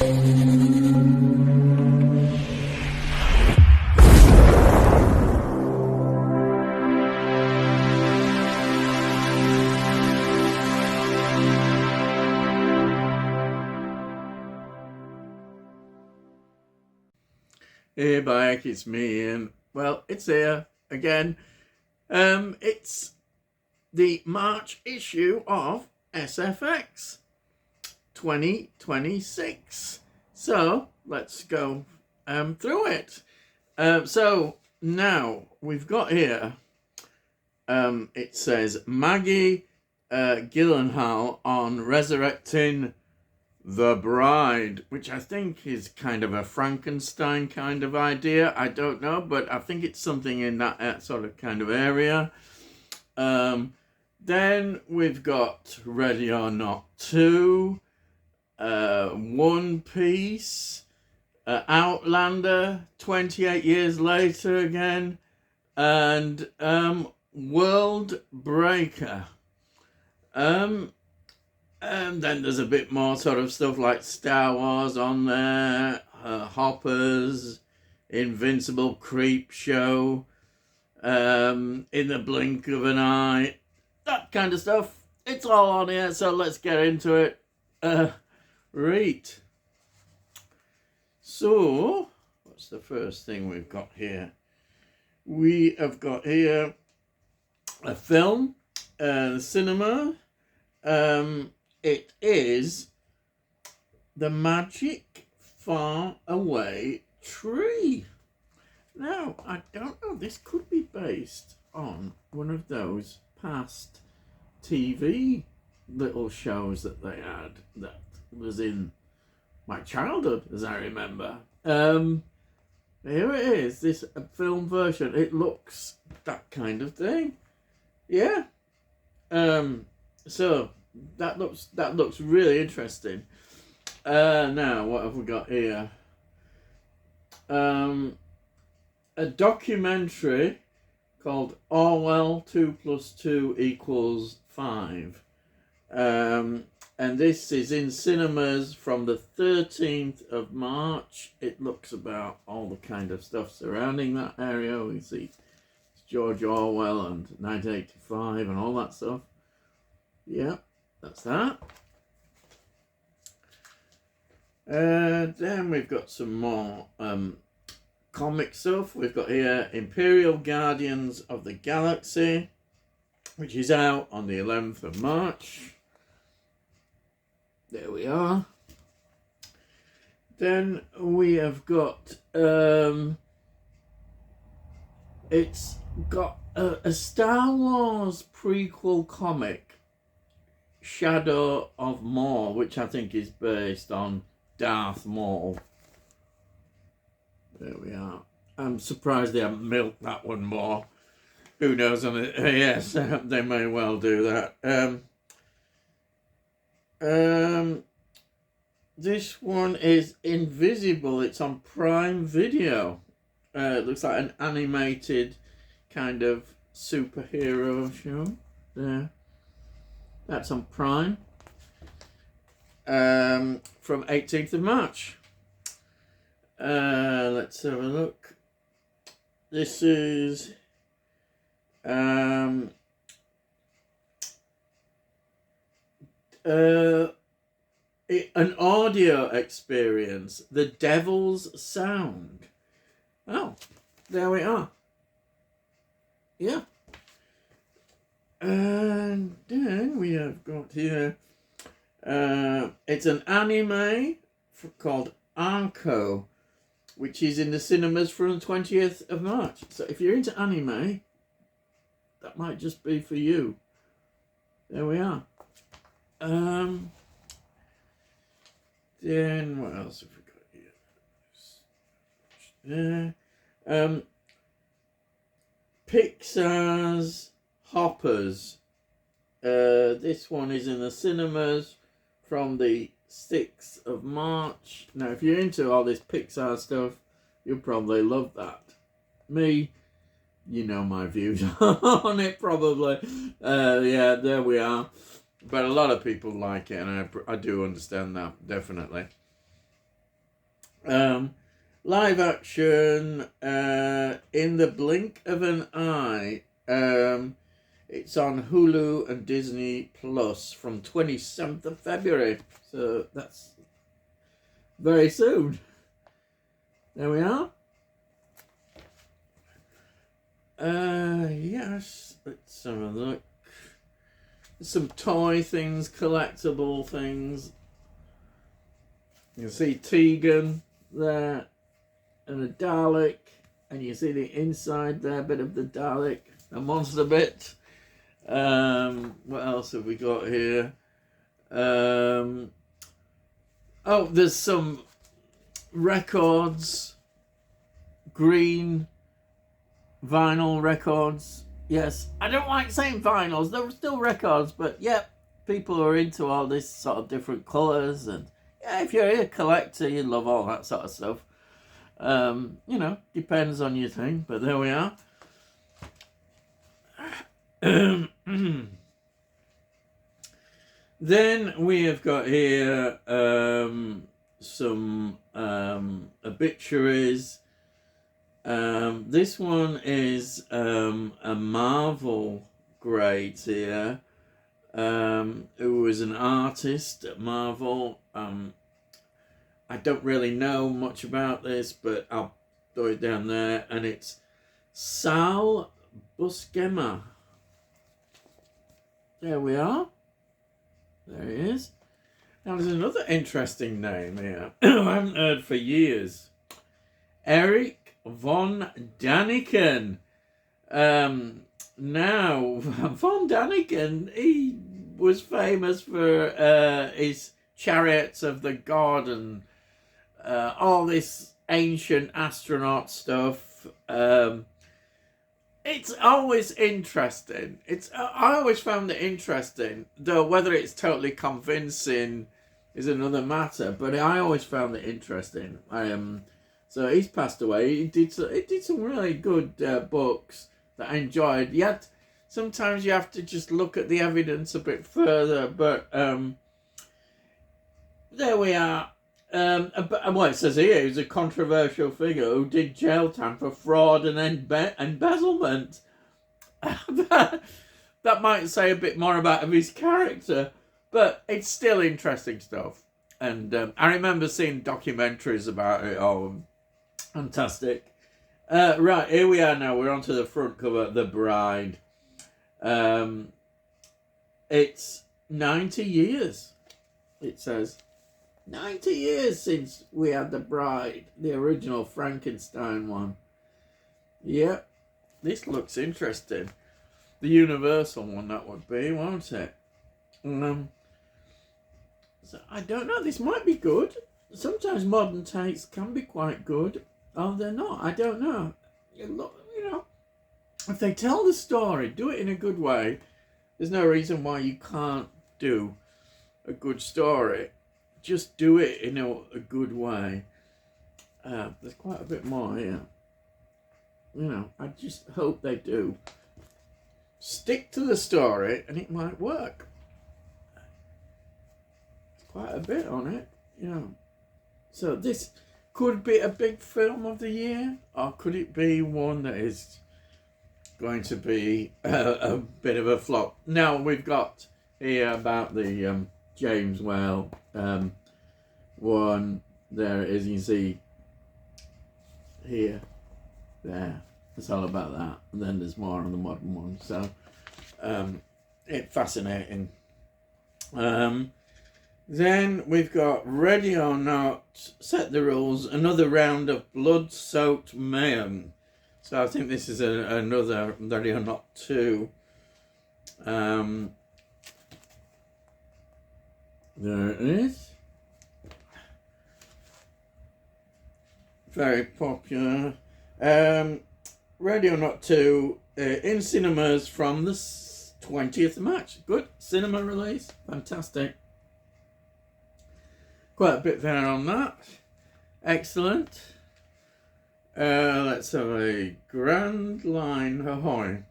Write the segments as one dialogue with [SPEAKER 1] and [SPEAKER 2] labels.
[SPEAKER 1] Hey back, it's me Ian. Well, it's here again. It's the March issue of SFX 2026. So let's go through it. So now we've got here, it says Maggie Gyllenhaal on resurrecting the Bride, which I think is kind of a Frankenstein kind of idea. I don't know, but I think it's something in that sort of kind of area. Then we've got Ready or Not 2, One Piece, Outlander, 28 years later again, and World Breaker. And then there's a bit more sort of stuff like Star Wars on there, Hoppers, Invincible Creep Show, In the Blink of an Eye, that kind of stuff. It's all on here, so let's get into it. Right. So, what's the first thing we've got here? We have got here a film, cinema. It is The Magic Far Away Tree. Now, I don't know, this could be based on one of those past TV little shows that they had that was in my childhood, as I remember. Here it is, this film version. It looks that kind of thing. Yeah. So that looks really interesting. Now what have we got here? A documentary called Orwell 2 + 2 = 5. And this is in cinemas from the 13th of March. It looks about all the kind of stuff surrounding that area. We see George Orwell and 1985 and all that stuff. Yeah, that's that. Then we've got some more comic stuff. We've got here Imperial Guardians of the Galaxy, which is out on the 11th of March. There we are. Then we have got it's got a Star Wars prequel comic, Shadow of Maul, which I think is based on Darth Maul. There we are. I'm surprised they haven't milked that one more. Who knows on it? Yes, they may well do that. This one is Invisible. It's on Prime Video. It looks like an animated kind of superhero show. There. That's on Prime. From 18th of March. Let's have a look. This is an audio experience, The Devil's Sound. Oh, there we are. Yeah. And then we have got here, it's an anime called Arco, which is in the cinemas from the 20th of March. So if you're into anime, that might just be for you. There we are. Then what else have we got here? Pixar's Hoppers. This one is in the cinemas from the 6th of March. Now, if you're into all this Pixar stuff, you'll probably love that. Me, you know my views on it probably. Yeah, there we are. But a lot of people like it, and I do understand that, definitely. Live action, In the Blink of an Eye. It's on Hulu and Disney Plus from 27th of February. So that's very soon. There we are. Yes, let's have a look. Some toy things, collectible things. You can see Tegan there and a Dalek, and you see the inside there, bit of the Dalek, a monster bit. What else have we got here? Oh, there's some records, green vinyl records. Yes, I don't like saying vinyls, they're still records, but yeah, people are into all this sort of different colours, and yeah, if you're a collector, you love all that sort of stuff. You know, depends on your thing, but there we are. Then we have got here some obituaries. This one is a Marvel grade here, who was an artist at Marvel. I don't really know much about this, but I'll throw it down there, and it's Sal Buscema. There we are. There he is. Now there's another interesting name here I haven't heard for years. Eric von Daniken. Now, von Daniken, he was famous for his Chariots of the God and all this ancient astronaut stuff. It's always interesting. I always found it interesting, though whether it's totally convincing is another matter. But I always found it interesting. So he's passed away. He did some really good books that I enjoyed. Yet sometimes you have to just look at the evidence a bit further. But there we are. Well, it says here he was a controversial figure who did jail time for fraud and embezzlement. That might say a bit more about his character, but it's still interesting stuff. And I remember seeing documentaries about it. Oh, fantastic. Right, here we are now. We're on to the front cover, The Bride. It's 90 years, it says. 90 years since we had The Bride, the original Frankenstein one. Yep, this looks interesting. The Universal one, that would be, won't it? So I don't know, this might be good. Sometimes modern takes can be quite good. Oh, they're not, I don't know. You know, if they tell the story, do it in a good way. There's no reason why you can't do a good story. Just do it in a good way. There's quite a bit more here. You know, I just hope they do. Stick to the story and it might work. There's quite a bit on it, you know. So this could be a big film of the year, or could it be one that is going to be a bit of a flop? Now we've got here about the James Whale one. There it is, you can see here, there, it's all about that, and then there's more on the modern one. So it's fascinating. Then we've got Ready or Not, Set the Rules, another round of blood-soaked mayhem. So I think this is another Ready or Not 2. There it is. Very popular. Ready or Not 2 in cinemas from the 20th of March. Good cinema release. Fantastic. Quite a bit there on that. Excellent. Let's have a Grand Line Ahoy.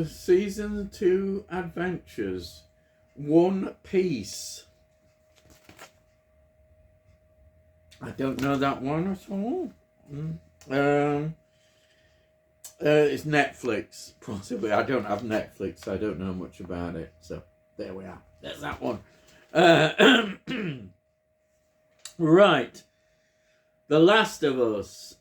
[SPEAKER 1] Season 2 Adventures. One Piece. I don't know that one at all. It's Netflix, possibly. I don't have Netflix, so I don't know much about it. So there we are. There's that one. Right. The Last of Us.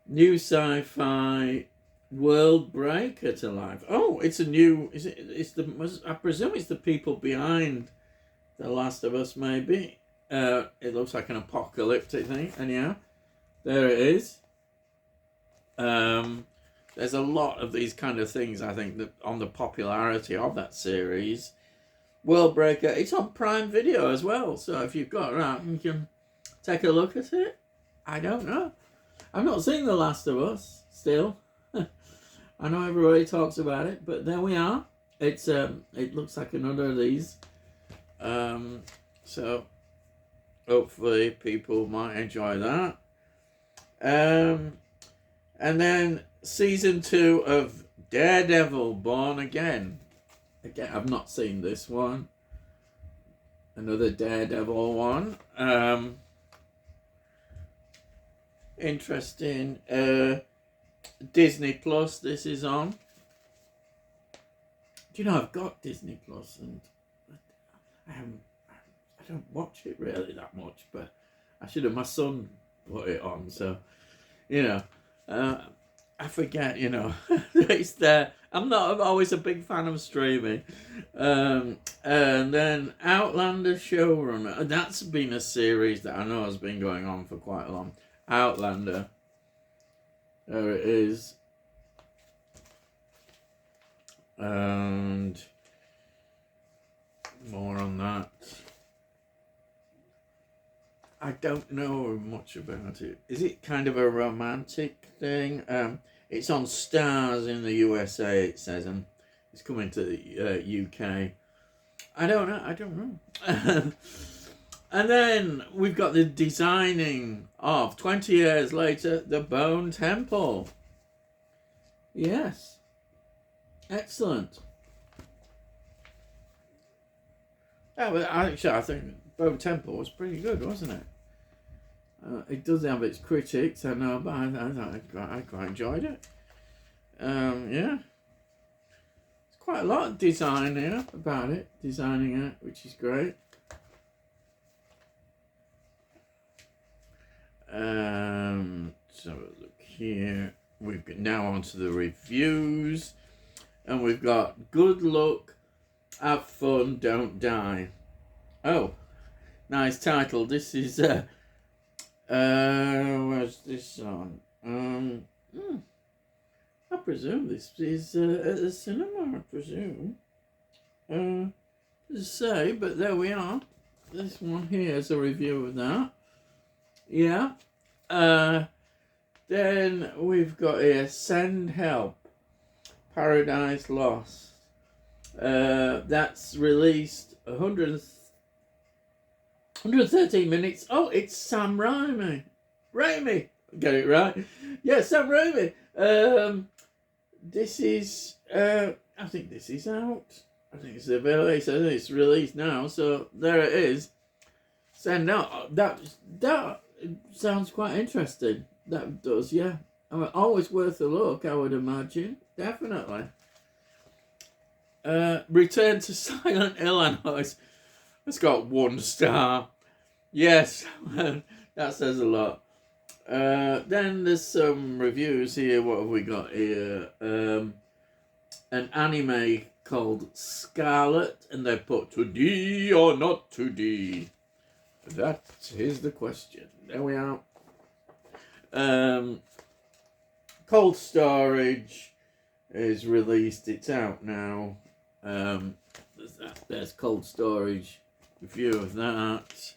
[SPEAKER 1] New sci-fi world breaker to life. Oh, it's a new. Is it? It's the. I presume it's the people behind The Last of Us. Maybe. It looks like an apocalyptic thing. Anyhow, there it is. There's a lot of these kind of things, I think, that on the popularity of that series. World Breaker, it's on Prime Video as well, so if you've got that, you can take a look at it. I don't know. I've not seen The Last of Us still. I know everybody talks about it, but there we are. It's it looks like another of these. So hopefully people might enjoy that. And then season 2 of Daredevil Born Again. Again, I've not seen this one. Another Daredevil one. Interesting. Disney Plus, this is on. Do you know, I've got Disney Plus and I don't watch it really that much, but I should have. My son put it on, so, you know. I forget, you know, it's there. I'm always a big fan of streaming. And then Outlander Showrunner. That's been a series that I know has been going on for quite a long. Outlander. There it is. And more on that. I don't know much about it. Is it kind of a romantic thing? It's on Stars in the USA, it says, and it's coming to the UK. I don't know. And then we've got the designing of 20 years later, the Bone Temple. Yes. Excellent. Actually, I think Bone Temple was pretty good, wasn't it? It does have its critics, I know, but I quite enjoyed it. Yeah. There's quite a lot of design here about it, designing it, which is great. So look here. We've got now onto the reviews, and we've got Good Luck, Have Fun, Don't Die. Oh, nice title. This is where's this on? I presume this is at the cinema, I presume. To say, but there we are. This one here is a review of that. Yeah. Then we've got here Send Help, Paradise Lost. That's released 113 minutes. Oh, it's Sam Raimi. Get it right? Yeah, Sam Raimi. This is, I think this is out. I think it's available. It's released now, so there it is. Send Out. That sounds quite interesting. That does, yeah. I mean, always worth a look, I would imagine. Definitely. Return to Silent Hill. I know it's got 1 star. Yes, that says a lot. Then there's some reviews here. What have we got here? An anime called Scarlet, and they put 2D or not 2D. That is the question. There we are. Cold Storage is released. It's out now. There's Cold Storage review of that.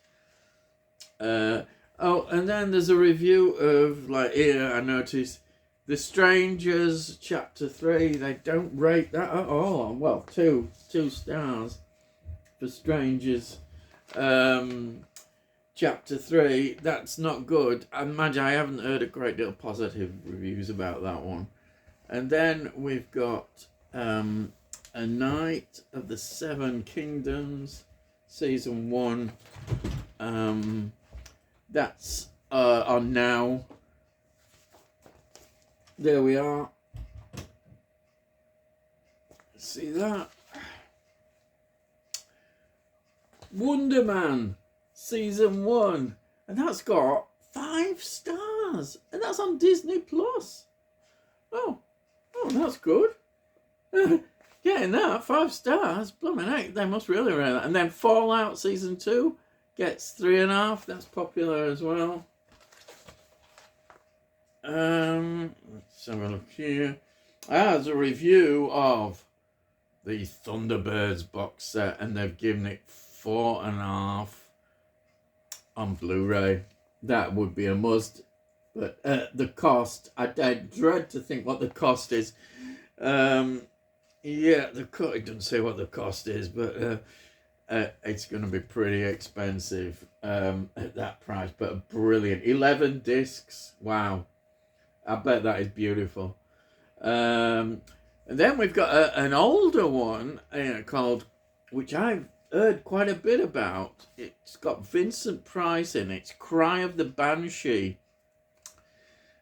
[SPEAKER 1] Oh, and then there's a review of, like, here I noticed The Strangers Chapter 3. They don't rate that at all. Well, two stars for Strangers. Chapter 3, that's not good. I imagine I haven't heard a great deal of positive reviews about that one. And then we've got A Night of the Seven Kingdoms. season 1. That's on now. There we are. See that? Wonder Man season 1, and that's got 5 stars, and that's on Disney Plus. Oh, that's good. Getting that 5 stars, blooming heck, they must really rate that. And then Fallout season 2 gets 3.5. That's popular as well. Let's have a look here. There's a review of the Thunderbirds box set, and they've given it 4.5 on Blu-ray. That would be a must, but the cost, I dread to think what the cost is. Yeah, it doesn't say what the cost is, but it's going to be pretty expensive at that price, but brilliant. 11 discs, wow. I bet that is beautiful. And then we've got an older one called, which I've heard quite a bit about. It's got Vincent Price in it. It's Cry of the Banshee.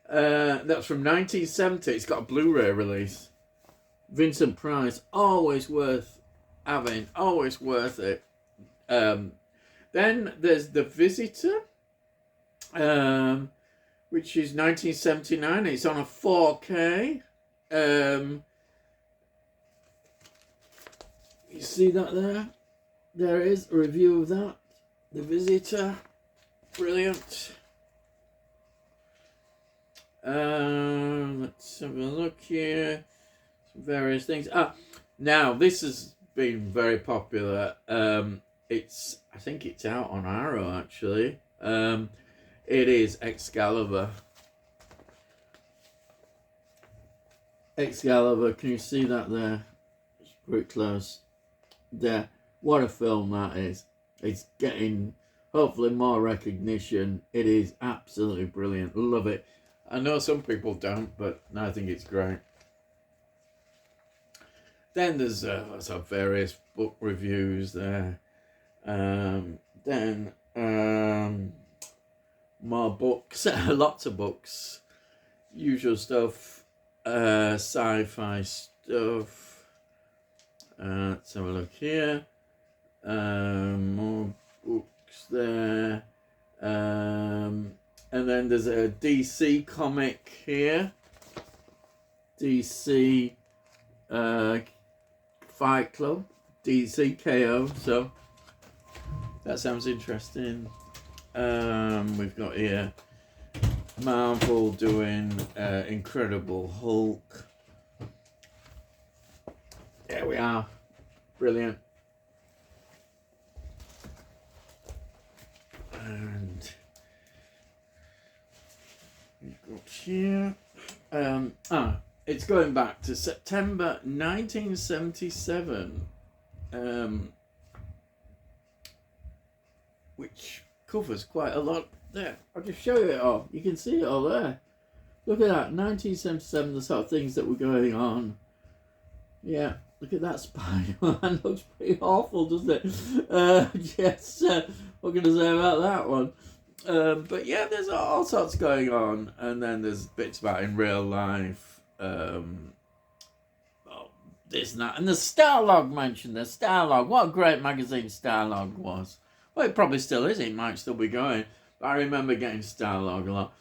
[SPEAKER 1] That's from 1970. It's got a Blu-ray release. Vincent Price, always worth having, always worth it. Then there's The Visitor, which is 1979. It's on a 4K. You see that there? There is a review of that. The Visitor. Brilliant. Let's have a look here. Some various things. Now this has been very popular. I think it's out on Arrow actually. It is Excalibur. Excalibur, can you see that there? It's pretty close. There. What a film that is. It's getting hopefully more recognition. It is absolutely brilliant. Love it. I know some people don't, but I think it's great. Then there's lots of various book reviews there. Then more books, lots of books. Usual stuff, sci-fi stuff. Let's have a look here. More books there. And then there's a DC comic here. DC Fight Club, DC KO. So that sounds interesting. We've got here Marvel doing Incredible Hulk. There we are. Brilliant. And we've got here. It's going back to September 1977, which covers quite a lot there. I'll just show you it all. You can see it all there. Look at that, 1977, the sort of things that were going on. Yeah, look at that Spider-Man. Looks pretty awful, doesn't it? Yes, what can I say about that one? But yeah, there's all sorts going on, and then there's bits about in real life. This and that. And the Starlog mentioned, the Starlog. What a great magazine Starlog was. Well, it probably still is. It might still be going. But I remember getting Starlog a lot.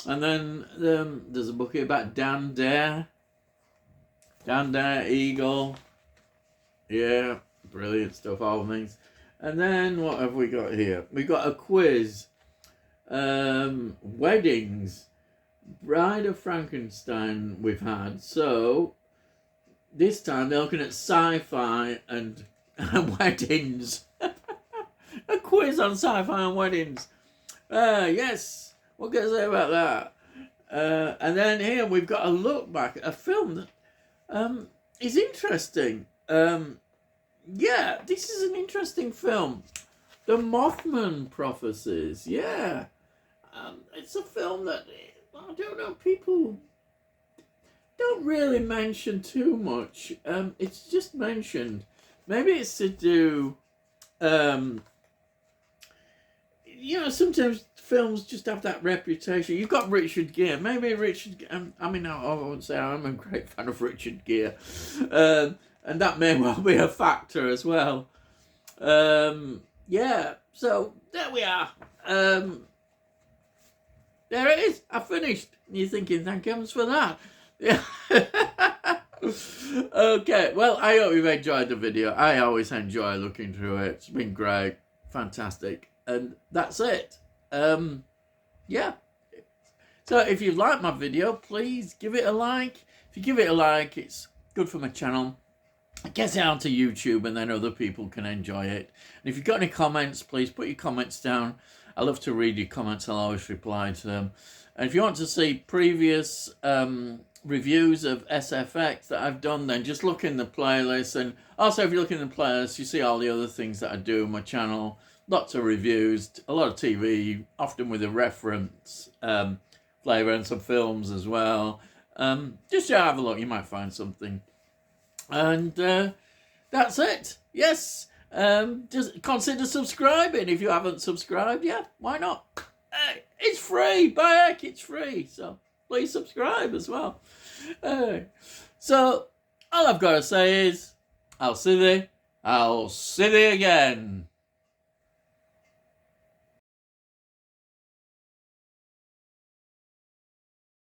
[SPEAKER 1] And then there's a book here about Dan Dare. Dan Dare, Eagle. Yeah, brilliant stuff, all things. And then what have we got here? We got a quiz. Weddings. Bride of Frankenstein we've had. So this time they're looking at sci-fi and weddings. A quiz on sci-fi and weddings. Yes, what can I say about that? And then here we've got a look back at a film that is interesting. Yeah, this is an interesting film. The Mothman Prophecies. Yeah, it's a film that I don't know, people don't really mention too much. It's just mentioned. Maybe it's to do You know, sometimes films just have that reputation. You've got Richard Gere. Maybe Richard... I mean, I won't say I'm a great fan of Richard Gere. And that may well be a factor as well. Yeah, so there we are. There it is. I finished. You're thinking, thank heavens for that. Yeah. Okay, well, I hope you've enjoyed the video. I always enjoy looking through it. It's been great. Fantastic. And that's it. Yeah. So if you like my video, please give it a like. If you give it a like, it's good for my channel. It gets it onto YouTube and then other people can enjoy it. And if you've got any comments, please put your comments down. I love to read your comments. I'll always reply to them. And if you want to see previous reviews of SFX that I've done, then just look in the playlist. And also, if you look in the playlist, you see all the other things that I do on my channel. Lots of reviews, a lot of TV, often with a reference flavour, and some films as well. Just have a look, you might find something. And that's it. Yes. Just consider subscribing if you haven't subscribed. Yeah, why not? It's free. By heck, it's free. So please subscribe as well. So all I've got to say is I'll see thee again.